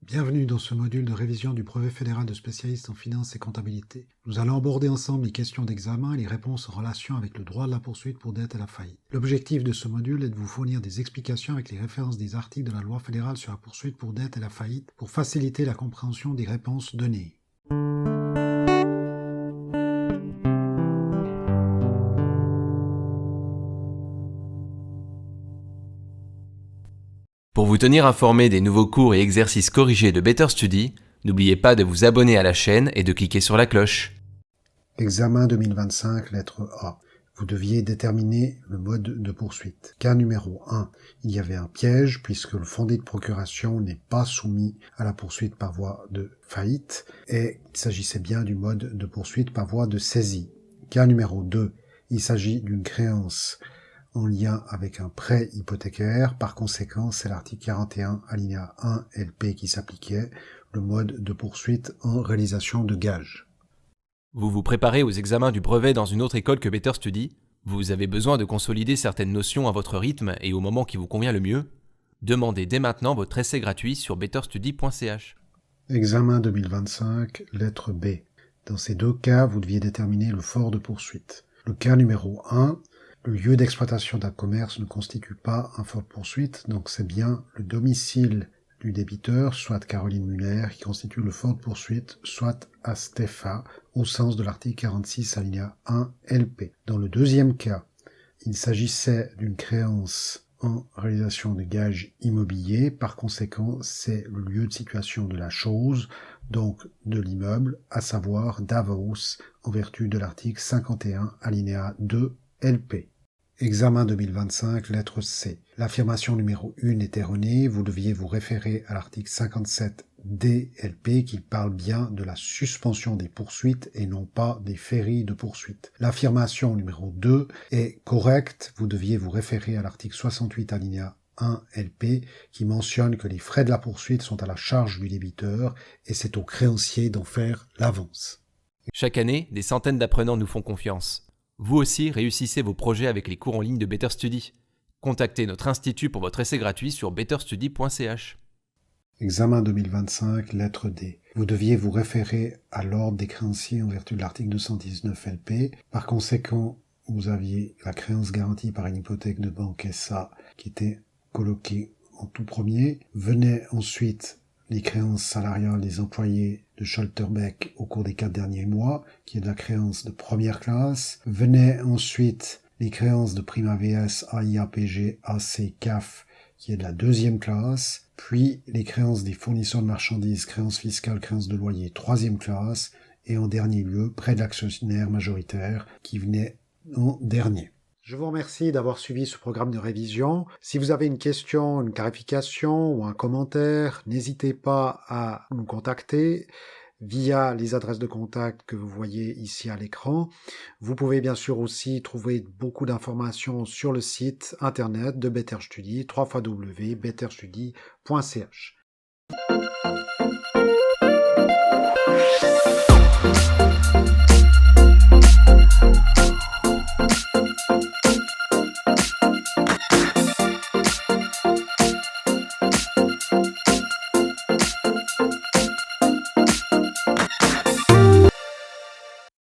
Bienvenue dans ce module de révision du brevet fédéral de spécialiste en finance et comptabilité. Nous allons aborder ensemble les questions d'examen et les réponses en relation avec le droit de la poursuite pour dette et la faillite. L'objectif de ce module est de vous fournir des explications avec les références des articles de la loi fédérale sur la poursuite pour dette et la faillite pour faciliter la compréhension des réponses données. Pour vous tenir informé des nouveaux cours et exercices corrigés de Better Study, n'oubliez pas de vous abonner à la chaîne et de cliquer sur la cloche. Examen 2025, lettre A. Vous deviez déterminer le mode de poursuite. Cas numéro 1. Il y avait un piège puisque le fondé de procuration n'est pas soumis à la poursuite par voie de faillite et il s'agissait bien du mode de poursuite par voie de saisie. Cas numéro 2. Il s'agit d'une créance en lien avec un prêt hypothécaire. Par conséquent, c'est l'article 41, alinéa 1 LP qui s'appliquait, le mode de poursuite en réalisation de gage. Vous vous préparez aux examens du brevet dans une autre école que Better Study. Vous avez besoin de consolider certaines notions à votre rythme et au moment qui vous convient le mieux. Demandez dès maintenant votre essai gratuit sur betterstudy.ch. Examen 2025, lettre B. Dans ces deux cas, vous deviez déterminer le fort de poursuite. Le cas numéro 1, le lieu d'exploitation d'un commerce ne constitue pas un fort de poursuite, donc c'est bien le domicile du débiteur, soit Caroline Muller, qui constitue le fort de poursuite, soit Astefa, au sens de l'article 46 alinéa 1 LP. Dans le deuxième cas, il s'agissait d'une créance en réalisation de gages immobiliers, par conséquent, c'est le lieu de situation de la chose, donc de l'immeuble, à savoir Davos, en vertu de l'article 51 alinéa 2 LP. Examen 2025, lettre C. L'affirmation numéro 1 est erronée, vous deviez vous référer à l'article 57 DLP qui parle bien de la suspension des poursuites et non pas des féries de poursuite. L'affirmation numéro 2 est correcte, vous deviez vous référer à l'article 68 alinéa 1 LP qui mentionne que les frais de la poursuite sont à la charge du débiteur et c'est au créancier d'en faire l'avance. Chaque année, des centaines d'apprenants nous font confiance. Vous aussi réussissez vos projets avec les cours en ligne de Better Study. Contactez notre institut pour votre essai gratuit sur betterstudy.ch. Examen 2025, lettre D. Vous deviez vous référer à l'ordre des créanciers en vertu de l'article 219 LP. Par conséquent, vous aviez la créance garantie par une hypothèque de banque SA qui était colloquée en tout premier. Venaient ensuite les créances salariales des employés de Scholterbeck au cours des 4 derniers mois, qui est de la créance de première classe. Venaient ensuite les créances de prime AVS, AIAPG, AC, CAF, qui est de la deuxième classe, puis les créances des fournisseurs de marchandises, créances fiscales, créances de loyer, troisième classe, et en dernier lieu, près de l'actionnaire majoritaire, qui venait en dernier. Je vous remercie d'avoir suivi ce programme de révision. Si vous avez une question, une clarification ou un commentaire, n'hésitez pas à nous contacter via les adresses de contact que vous voyez ici à l'écran. Vous pouvez bien sûr aussi trouver beaucoup d'informations sur le site internet de Better Study, www.betterstudy.ch.